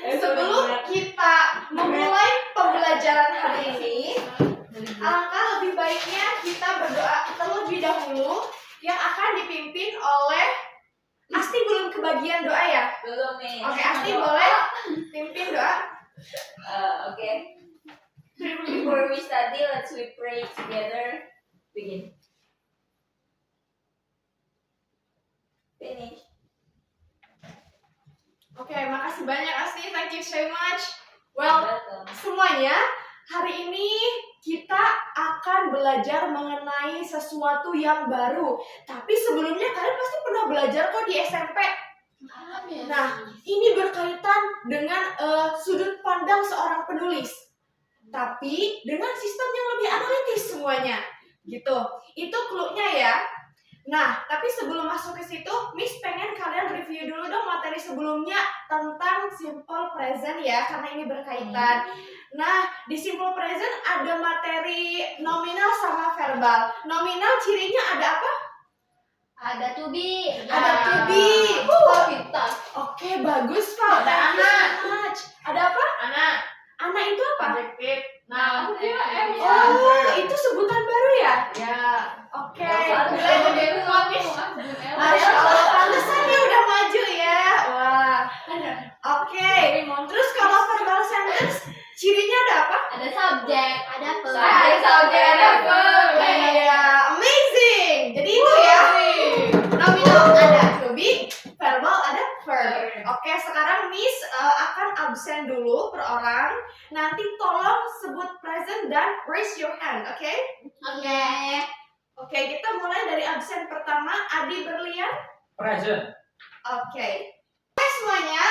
Sebelum kita memulai pembelajaran hari ini, alangkah lebih baiknya kita berdoa terlebih dahulu yang akan dipimpin oleh Asti. Belum kebagian doa ya? Belum nih. Oke, Asti boleh pimpin doa. Okay. Before we study, let's we pray together. Begin. Finish. Oke, makasih banyak Asti. Thank you so much. Well, Welcome. semuanya, hari ini kita akan belajar mengenai sesuatu yang baru. Tapi sebelumnya kalian pasti pernah belajar kok di SMP. Nah, ini berkaitan dengan sudut pandang seorang penulis. Tapi dengan sistem yang lebih analitis semuanya. Gitu. Itu clue-nya ya. Nah, tapi sebelum masuk ke situ, Miss pengen kalian review dulu dong materi sebelumnya tentang simple present ya, karena ini berkaitan. Nah, di simple present ada materi nominal sama verbal. Nominal cirinya ada apa? Ada to be. Ada to be. Pintar. Oke, bagus Pak. Ada Thank you anak. so much. Ada apa? Anak. Anak itu apa? Adjektif. Nah, aku kira Oh, itu sebutan baru ya? Ya. Oke. Masya Allah, pantesan dia udah maju ya. Wah. Oke. Terus kalau verbal sentence, cirinya ada apa? Ada subjek, ada verb. Ada subjek, ada verb. Iya, amazing. Jadi itu ya. Nominal ada to be, verbal ada verb. Oke, sekarang Miss akan absen dulu per orang. Nanti tolong sebut present dan raise your hand, oke? Oke. Oke, kita mulai dari absen pertama, Adi Berlian. Present. Oke. Oke semuanya,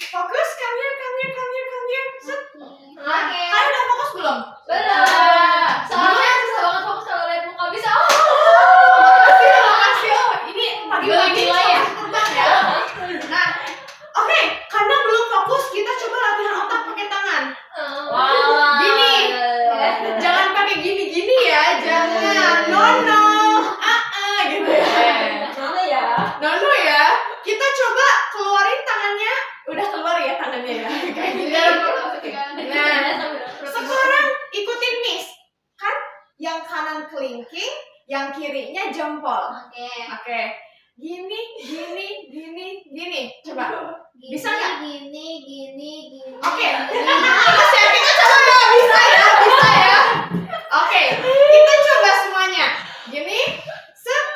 fokus, come here. Set. Nah, Oke. kalian udah fokus belum? Belum. Soalnya susah banget fokus kalau lihat muka bisa. Makasih. Oh, ini pagi-pagi Gila ya. terbang ya. Nah, oke, karena belum fokus, kita coba latihan otak pakai tangan. Gini. Jangan pakai gini-gini ya, jangan. No. Gitu ya. Mana ya? No ya. Kita coba keluarin tangannya. Udah keluar ya tangannya ya. Kayak gini. Nah, sekarang ikutin Miss. Kan yang kanan kelingking, yang kirinya jempol. Oke. Oke. Gini. Coba. Bisa nggak? Gini. Oke. Terus ya kita coba. Bisa ya. Oke. Kita coba semuanya. Gini. Set.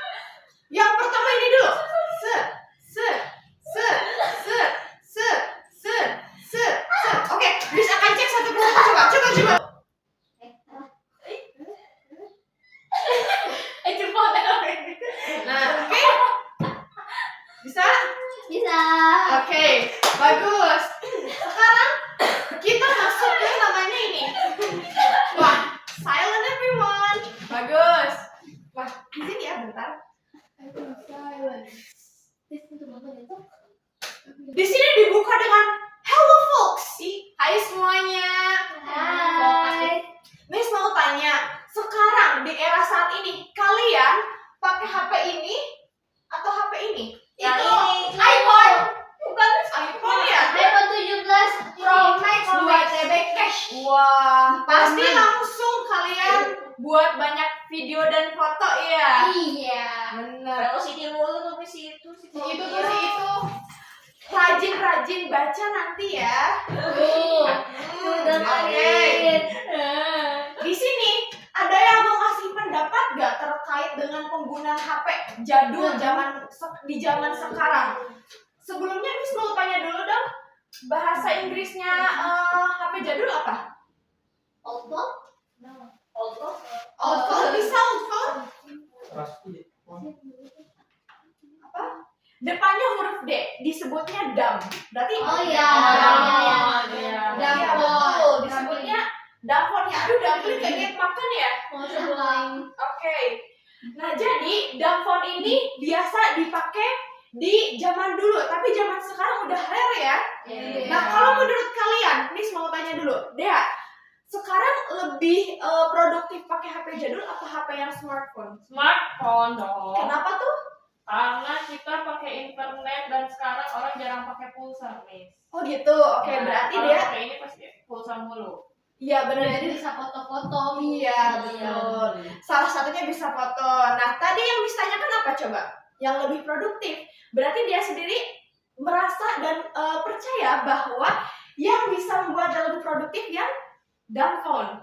Yang pertama ini dulu. Set. Oke, bisa akan cek satu persatu. Coba. Nah, oke. Bisa? Bisa. Oke, bagus. Sekarang kita masuk ke namanya ini. Wah, silent everyone. Bagus. Wah, di sini ya bentar. Di sini dibuka dengan hello folks. Hai semuanya. Hai. Miss mau tanya, sekarang di era saat ini kalian pakai HP ini atau HP ini? Yang Itu ini. iPhone. Bukan iPhone ya? iPhone 17 Pro Max 2 TB cash. Wah, pasti langsung kalian buat banyak video dan foto ya. Iya. Bener. Velocity mulu tuh situ. Itu tuh sih itu. Rajin baca nanti ya. Udah Oke. Di sini ada yang mau ngasih pendapat gak terkait dengan penggunaan HP jadul di zaman sekarang? Sebelumnya Miss mau tanya dulu dong, bahasa Inggrisnya HP jadul apa? Old phone? Old phone, bisa old phone? Pasti. Apa? Depannya huruf D, disebutnya dumb. Berarti Oh iya. Dumb betul, disebutnya dumb phone ya. Aduh, dumb phone kayak makan ya. Mau sebelah. Oke. Nah, jadi dumb phone ini biasa dipakai di zaman dulu, tapi zaman sekarang udah rare ya. Nah, kalau menurut kalian, Miss mau tanya dulu, Dea, sekarang lebih produktif pakai HP jadul atau HP yang smartphone? Smartphone dong. Kenapa tuh? Karena kita pakai internet dan sekarang orang jarang pakai pulsa, Miss. Oh gitu, oke Nah, berarti kalau dia, pakai ini pasti pulsa mulu. iya benar Jadi jadi bisa foto-foto. iya betul. Salah satunya bisa foto. Nah tadi yang Miss tanyakan apa coba? Yang lebih produktif. Berarti dia sendiri merasa dan percaya bahwa yang bisa membuat dia lebih produktif yang dumb phone.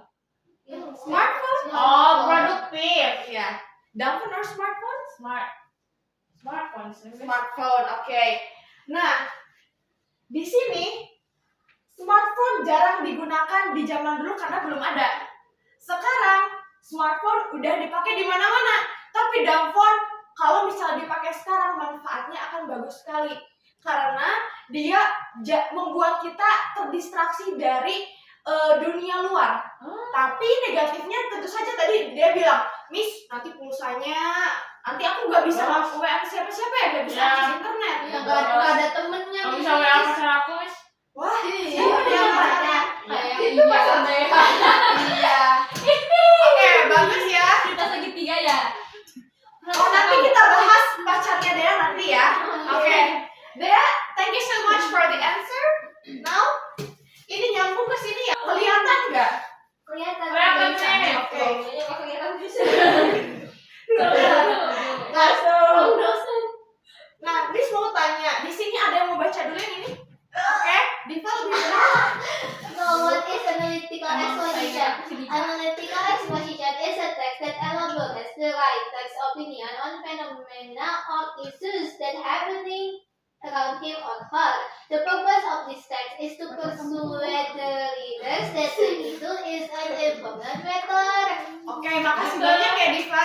Smartphone? Oh, produktif. Iya. Dumb phone or smartphone? Smartphone. Smartphone, oke. Nah, di sini smartphone jarang digunakan di zaman dulu karena belum ada. Sekarang smartphone udah dipakai di mana-mana. Tapi dumb phone kalau misalnya dipakai sekarang manfaatnya akan bagus sekali karena dia membuat kita terdistraksi dari dunia luar. Tapi negatifnya tentu saja tadi dia bilang, Miss nanti pulsanya nanti aku nggak bisa WA ke siapa-siapa ya, nggak bisa Ya. akses internet. Ya nggak ada temennya. Kamu Miss. bisa WA pacar aku, Miss? Wah, Iya, siapa dia namanya? Kayak Itu pacar Iya. Oke, bagus ya. kita segitiga ya. Oh, nanti kita bahas pacarnya Dea nanti ya. Oke. Dea, thank you so much for the answer. Now, ini nyambung ke sini ya. Kelihatan nggak? Kelihatan. Kelihatan, Miss. Oke. Ini nggak kelihatan bisa. Langsung. Dosen. Nah, Miss mau tanya, di sini ada yang mau baca dulu yang ini? Oke, Diva lebih benar. So, what is analytical exposition? Analytical exposition is a text that elaborates the right text opinion on phenomena or issues that happening around him or her. The purpose of this text is to persuade the readers that the issue is an important matter. Oke, makasih banyak ya Diva.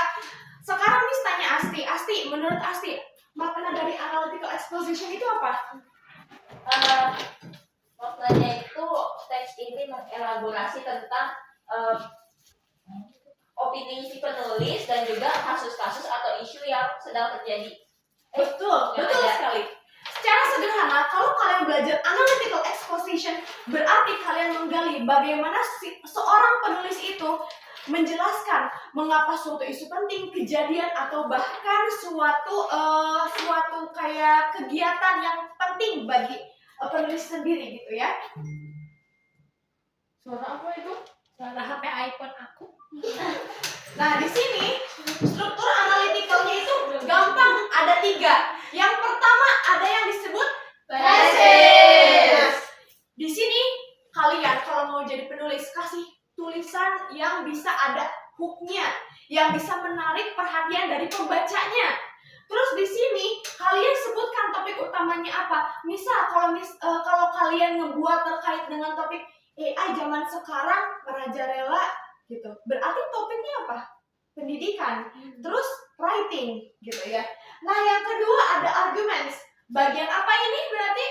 Sekarang Miss tanya Asti. Asti, menurut Asti, makna dari analytical exposition itu apa? Maknanya itu teks ini mengelaborasi tentang opini si penulis dan juga kasus-kasus atau isu yang sedang terjadi. Betul, yang betul ada. sekali. Secara sederhana, kalau kalian belajar analytical exposition, berarti kalian menggali bagaimana seorang penulis itu menjelaskan mengapa suatu isu penting, kejadian atau bahkan suatu kayak kegiatan yang penting bagi penulis sendiri gitu ya. Suara apa itu? Suara HP iPhone aku. Nah di sini struktur analyticalnya itu gampang, ada 3. Yang pertama ada yang disebut Passage. Di sini kalian kalau mau jadi penulis kasih tulisan yang bisa ada hooknya, yang bisa menarik perhatian dari pembacanya. Terus di sini kalian sebutkan topik utamanya apa. Misal kalau kalian ngebuat terkait dengan topik AI zaman sekarang merajalela gitu, berarti topiknya apa? Pendidikan. Terus writing gitu ya. Nah yang kedua ada arguments. Bagian apa ini berarti?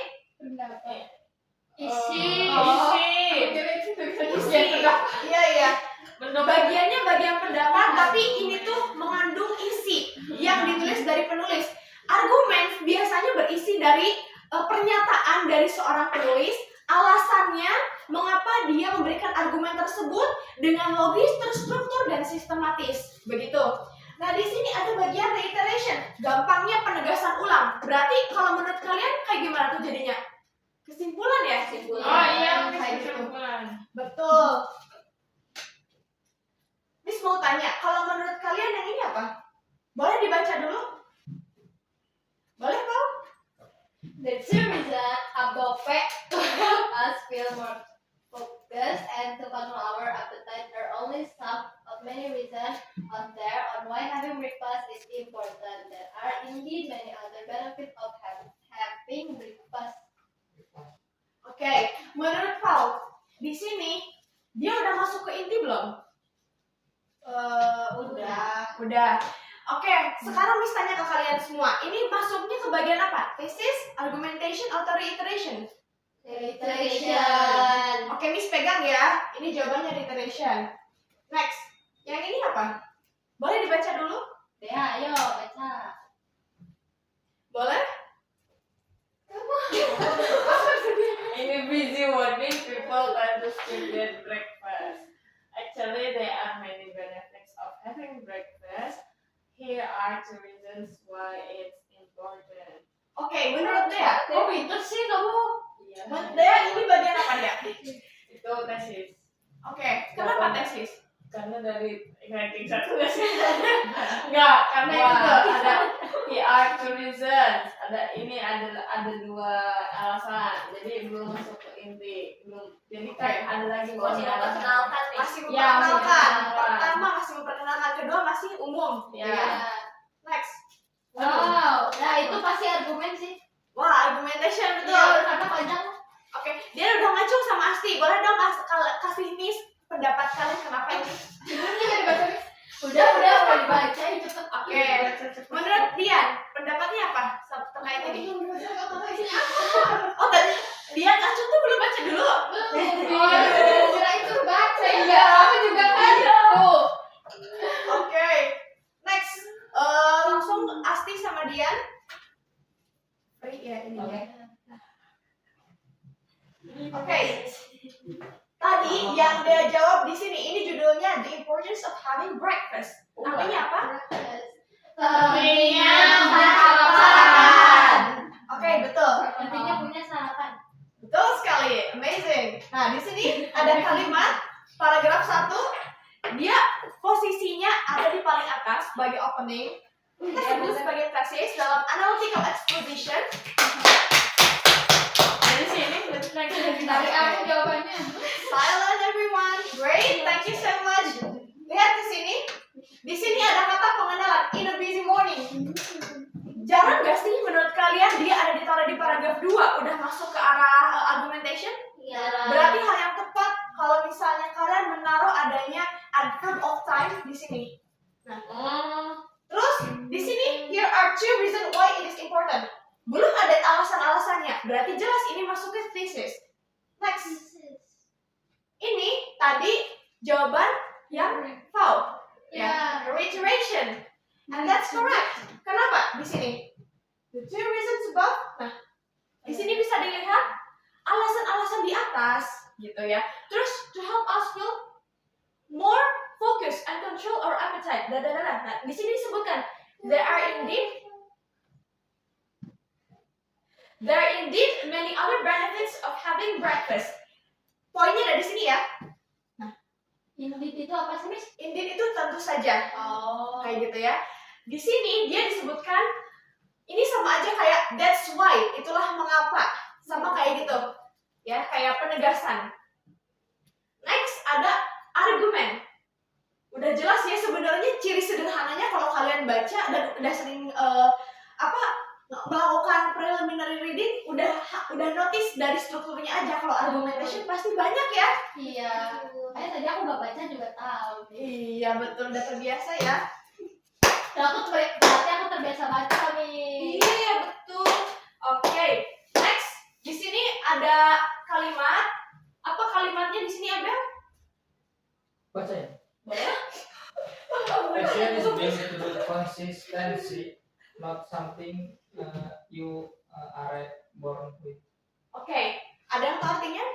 Isi. Isi. Iya. Bagiannya bagian pendapat, tapi ini tuh mengandung isi yang ditulis dari penulis. Argumen biasanya berisi dari pernyataan dari seorang penulis, alasannya mengapa dia memberikan argumen tersebut dengan logis, terstruktur dan sistematis. Begitu. Nah, di sini ada bagian reiteration, gampangnya penegasan ulang. Berarti kalau menurut kalian kayak gimana tuh jadinya? Kesimpulan ya? Kesimpulan. Oh iya, Kayak gitu. kesimpulan. Betul. Miss mau tanya, kalau menurut kalian yang ini apa? Boleh dibaca dulu? Boleh, Paul? The two reasons above to help us feel more focused and to control our appetite are only some of many reasons out there on why having breakfast is important. There are indeed many other benefits of having breakfast. Oke, menurut Paul, di sini dia udah masuk ke inti belum? Udah. Oke, sekarang Miss tanya ke kalian semua. Ini masuknya ke bagian apa? Thesis, argumentation, atau reiteration? Reiteration. Oke, Miss pegang ya. Ini jawabannya reiteration. Next, yang ini apa? Boleh dibaca dulu? Ya, ayo baca. Boleh? In a busy morning, people tend to skip their breakfast. Actually, there are many benefits of having breakfast. Here are 2 reasons why it's important. Oke, menurut ya? Oh, pinter sih kamu. Iya. Dea, ini bagian apa ya? Itu tesis. Oke, kenapa tesis? Karena dari ranking 1 tesis. Enggak, karena Wah. itu ada PR two reasons. Ada 2 alasan. Jadi belum masuk ke inti. Jadi kan ada lagi Masih alasan. memperkenalkan nih. Masih Ya, masih memperkenalkan. memperkenalkan. Pertama masih memperkenalkan, kedua masih umum. Ya. Ya. Next. Wow, nah itu pasti argumen sih. Wah, argumentation betul. Iya, karena panjang. Oke, dia udah ngacung sama Asti. Boleh dong kasih Miss pendapat kalian kenapa ini? Udah mau dibaca cepet. Oke. Menurut Dian, pendapatnya apa terkait ini? Oh, tadi Dian ngacung tuh belum baca dulu. Kira itu baca ya. Aku juga kan. Tuh. Oke. Next. Langsung Asti sama Dian. Ya, ini ya. Oke. Tadi yang dia jawab di sini, ini judulnya The Importance of Having Breakfast. Artinya apa? Pentingnya sarapan. Oke, betul. Pentingnya punya sarapan. Betul sekali. Amazing. Nah, di sini ada kalimat paragraf 1. Dia posisinya ada di paling atas sebagai opening. Kita sebut sebagai tesis dalam analytical exposition. Dari sini Dari aku jawabannya. Silent everyone. Great, thank you so much. Lihat di sini. Di sini ada kata pengenalan in a busy morning. Jarang gak sih menurut kalian dia ada ditaruh di paragraf 2 udah masuk ke arah argumentation? Iya. Berarti hal yang tepat kalau misalnya kalian menaruh adanya adverb of time di sini. Terus di sini here are 2 reasons why it is important. Belum ada alasan-alasannya. Berarti jelas ini masuk ke thesis. Next. Ini tadi jawaban yang foul. Ya. Reiteration. And that's correct. Kenapa? Di sini. The 2 reasons above. Nah, di sini bisa dilihat alasan-alasan di atas, gitu ya. Terus to help us feel more focus and control our appetite. Nah, di sini disebutkan there are indeed many other benefits of having breakfast. Poinnya ada di sini ya. Indeed itu apa sih, Miss? Indeed itu tentu saja. Oh. Kayak gitu ya. Di sini dia disebutkan ini sama aja kayak that's why, itulah mengapa. Sama kayak gitu. Ya, kayak penegasan. Next ada argumen. Udah jelas ya sebenarnya ciri sederhananya kalau kalian baca dan udah sering melakukan preliminary reading udah notice dari strukturnya aja. Kalau argumentation pasti banyak ya. Iya. Kayak tadi aku nggak baca juga tahu. Iya betul, udah terbiasa ya. Berarti aku terbiasa baca nih. Iya betul. Oke, next di sini ada kalimat. Apa kalimatnya di sini Abel? Baca ya. Boleh? Passion is built through consistency, not something you are born with. Oke, ada yang tahu artinya?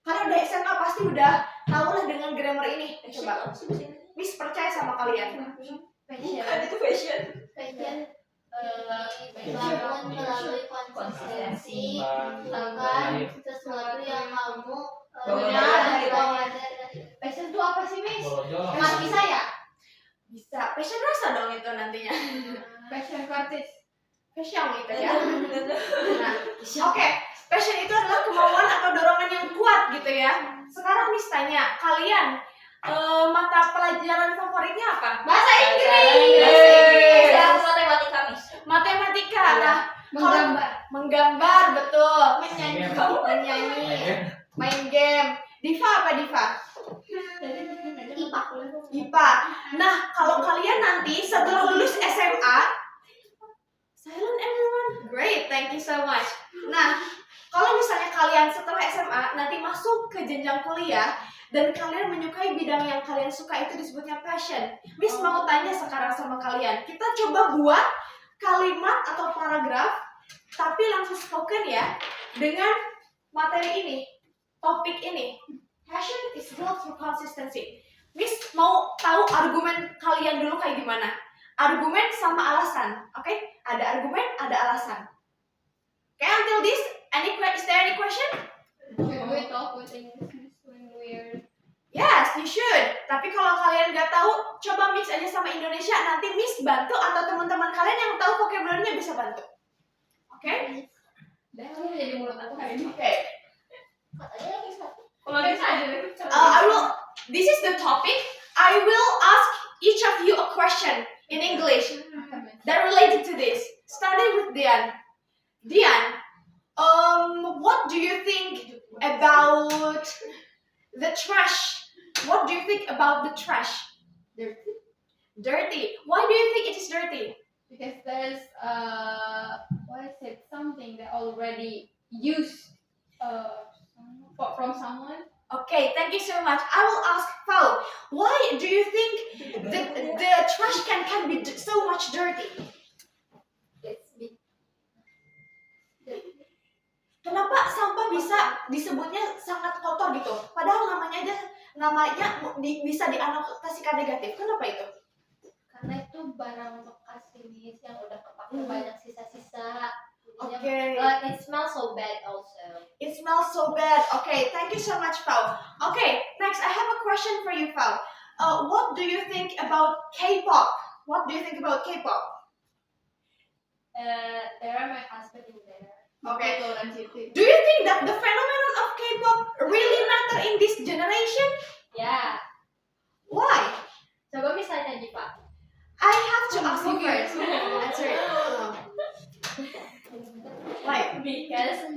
Karena udah SMA pasti udah tahu lah dengan grammar ini. Coba, Miss percaya sama kalian. Passion. Itu fashion. Passion. Bangun melalui konsistensi, bahkan sesuatu yang kamu dari bawah. Passion itu apa sih, Miss? Bolong. Mati saya. Bisa, passion rasa dong itu nantinya. Passion artis. Passion gitu ya. Nah, oke, passion itu adalah kemauan atau dorongan yang kuat gitu ya. Sekarang Miss tanya, kalian mata pelajaran favoritnya apa? Bahasa Inggris. Bahasa Inggris. Ya, matematika, Miss. Matematika. Nah, Menggambar. menggambar betul. Menyanyi. Kamu menyanyi, main game. Diva apa Diva? IPA. IPA. Nah, kalau kalian nanti setelah lulus SMA, silent everyone. Great, thank you so much. Nah, kalau misalnya kalian setelah SMA nanti masuk ke jenjang kuliah dan kalian menyukai bidang yang kalian suka, itu disebutnya passion. Miss mau tanya sekarang sama kalian. Kita coba buat kalimat atau paragraf tapi langsung spoken ya dengan materi ini, topik ini. Passion is built through consistency. Miss mau tahu argumen kalian dulu kayak gimana? Argumen sama alasan, oke? Ada argumen, ada alasan. coba mix aja sama Indonesia. Nanti Miss bantu atau teman-teman kalian yang tahu vocabulary-nya bisa bantu. Oke? Dan jadi mulut aku hari ini. Oke. Katanya lagi satu. Kalau bisa aja deh. This is the topic. I will ask each of you a question in English that related to this. Starting with Dian. Dian, what do you think about the trash? What do you think about the trash? Dirty. Dirty. Why do you think it is dirty? Because there's something that already used from someone. Okay, thank you so much. I will ask Paul. Why do you think the trash can be so much dirty? Kenapa sampah bisa disebutnya sangat kotor gitu? Padahal namanya bisa dianotasikan negatif. Kenapa itu? Karena itu barang bekas jenis yang udah kepake banyak sisa-sisa. Okay. It smells so bad also. It smells so bad. Okay, thank you so much, Paul. Okay, next I have a question for you, Paul. What do you think about K-pop? What do you think about K-pop? There are my husband in there. Okay. Do you think that the phenomenon of K-pop really matter in this generation? Ya, Why? coba misalnya Jipa. I have to ask you first. Answer it. Why? Because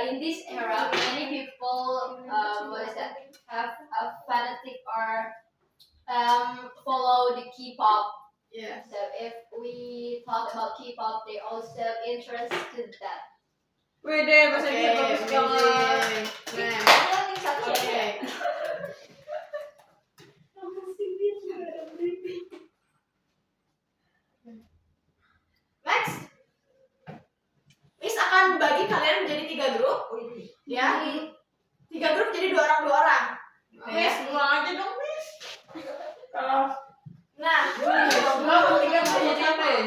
in this era, many people have a fanatic or follow the K-pop. Yeah. So if we talk about K-pop, they also interested that. Wede, bahasa dia bagus banget. Katanya lagi satu ya. Okay. Next, Miss akan bagi kalian menjadi 3 grup, ya. 3 grup jadi 2 orang. Miss, pulang aja dong, Miss. Kalau Nah, tiga mau jadi apa ya?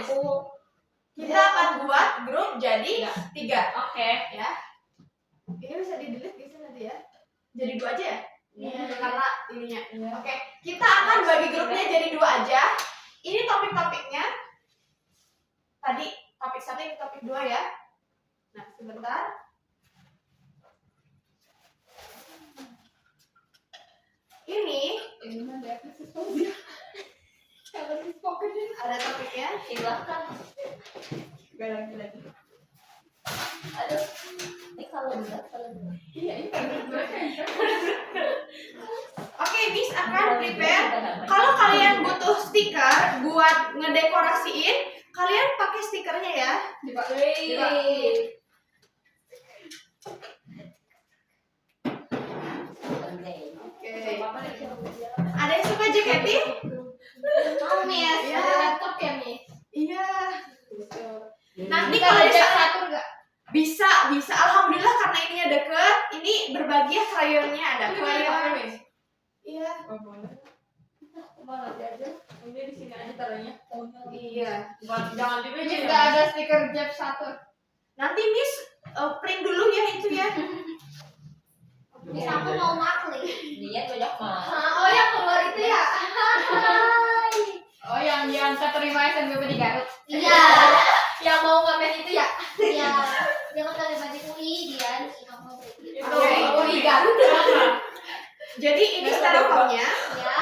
kita akan buat grup jadi 3, Oke. ya. Ini bisa di delete bisa nanti ya. Jadi 2 aja ya? Iya. Karena ininya. Oke, kita akan bagi grupnya jadi 2 aja. Ini topik-topiknya. Tadi topik 1, ini topik 2 ya. Nah, sebentar. Ini Ini ada sesuatu. Kalau di pocketnya ada topiknya. Silahkan. gak lagi. Aduh. Ini kalau enggak. Iya, ini kan. Oke, Miss akan prepare. Kalau kalian butuh stiker buat ngedekorasiin, kalian pakai stikernya ya. Oke. Ada yang suka JKT? Mau Miss, Iya. ada laptop ya Miss? Iya. Nanti Bisa kalau belajar misalnya satu nggak? bisa. Alhamdulillah karena ininya deket. Ini berbagi ya krayonnya ada krayon. Iya. Malah aja. Ini di sini aja taruhnya. Iya. Jangan juga Miss nggak ada stiker Jeb satu. Nanti Miss print dulu ya itu ya. Miss aku mau makli. Dia banyak mah. Oh yang keluar itu ya? Oh, yang keterima SNBP di Garut. Iya. Yang mau ngamen itu ya? Iya. Dia kan kali baju UI dia. Itu Oke. Garut. Jadi ini styrofoamnya. Ya.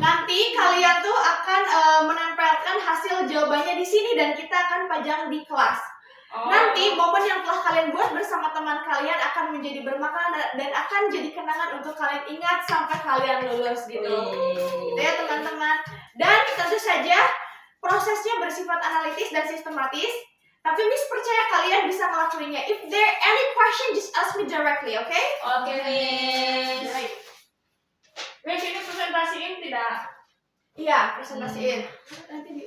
Nanti kalian tuh akan menempelkan hasil jawabannya di sini dan kita akan pajang di kelas. Nanti momen yang telah kalian buat bersama teman kalian akan menjadi bermakna dan akan jadi kenangan untuk kalian ingat sampai kalian lulus gitu. Gitu ya teman-teman. Dan tentu saja prosesnya bersifat analitis dan sistematis. Tapi Miss percaya kalian bisa ngelakuinnya. If there any question, just ask me directly, oke? Oke, Miss. Miss, ini presentasiin tidak? Iya, presentasiin. Nanti di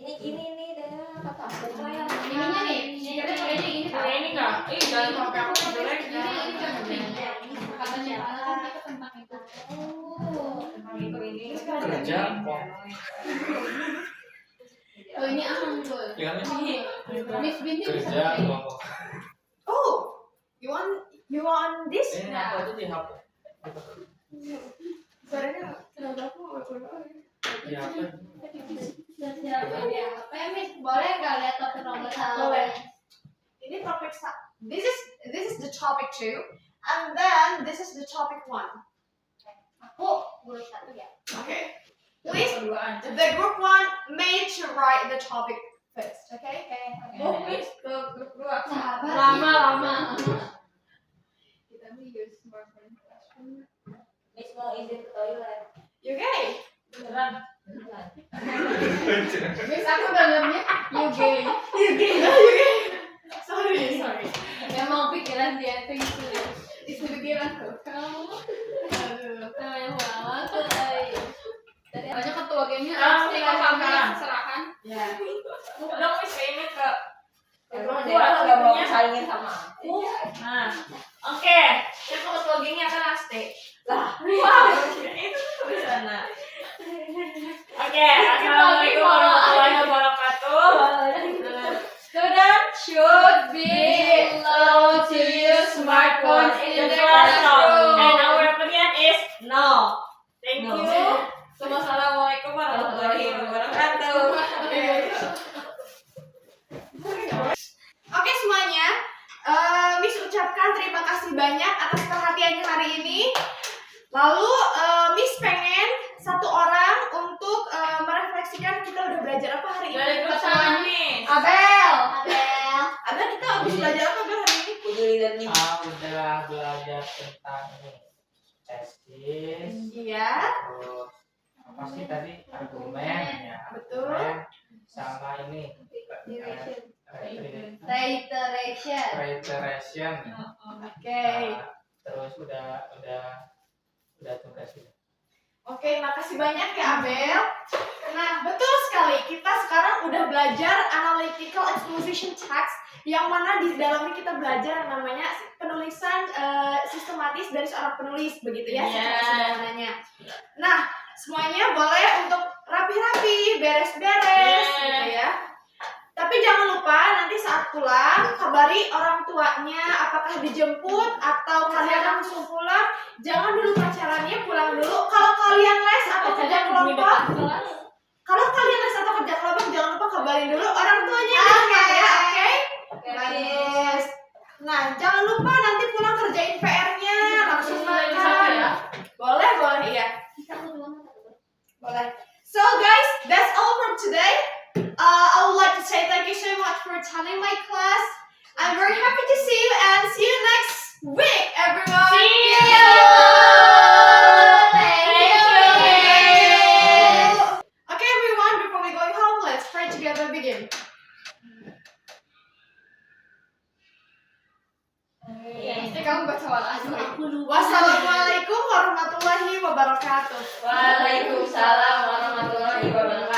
Ini deh kata aku yang Ininya nih. Ini. Ini enggak? Jangan sampai aku jelek. Ini kan penting. Katanya kan kita tentang itu. ini. Kerja kok. Oh ini aham tuh. Jangan Miss Binti bisa kerja pakai. kelompok. Oh, you want this? Ini apa itu di HP? Suaranya Ya apa? Boleh nggak lihat topik nomor 1? Boleh. Ini topik this is the topic 2 and then this is the topic 1. Aku guru 1 ya. Okay. Please, Berdua aja. the group 1 made to write the topic first, okay? Oh, please ke grup 2. Sahabat. Lama. Kita use more than classroom. Miss mau izin ke toilet. You okay? Beneran. Miss aku dengarnya you gay. You okay? Sorry. Memang pikiran dia itu gitu. Itu pikiran tuh. Kamu. Aduh, yang lama tuh dari banyak ketua gamenya Kita sekarang. serahkan. Ya. Dong Miss ini ke Emang grup dia 2 nggak mau grupnya. saingin sama aku. Nah, oke. Yang ketua gengnya kan Aste. Lah, wow. Itu tuh di sana. Oke, assalamualaikum warahmatullahi wabarakatuh. Students should be allowed to use smartphones in the classroom. And our opinion is no. Thank No. you. Assalamualaikum warahmatullahi wabarakatuh. Oke semuanya, Miss ucapkan terima kasih banyak atas perhatiannya hari ini. Lalu Miss pengen satu orang untuk merefleksikan kita udah belajar apa hari ini. Dari grup sama nih. Abel. Abel. Kita habis belajar apa Abel hari ini? Kudu lihat nih. Udah belajar tentang ini tesis, Iya, terus apa sih tadi argumen ya, betul. argumen, sama ini reiteration. Oke. Terus udah tugas itu. Oke, makasih banyak ya Abel. Nah, betul sekali. Kita sekarang udah belajar analytical exposition text, yang mana di dalamnya kita belajar yang namanya penulisan sistematis dari seorang penulis, begitu ya, secara sederhananya. Nah, semuanya boleh untuk rapi-rapi, beres-beres, gitu ya. Tapi jangan lupa nanti saat pulang kabari orang tuanya apakah dijemput atau kalian langsung pulang. Jangan dulu pacarannya, pulang dulu. Kalau kalian les atau kerja kelompok, jangan lupa kabarin dulu orang tuanya di rumah ya, oke? Bagus. Nah, jangan lupa nanti pulang kerjain PR-nya, langsung makan. Boleh ya. Boleh. So guys, that's all from today. I would like to say thank you so much for attending my class. I'm very happy to see you and see you next week, everyone. See you. Okay, everyone, before we going home, let's pray together. Begin. Kamu baca Wassalamualaikum warahmatullahi wabarakatuh. Waalaikumsalam warahmatullahi wabarakatuh.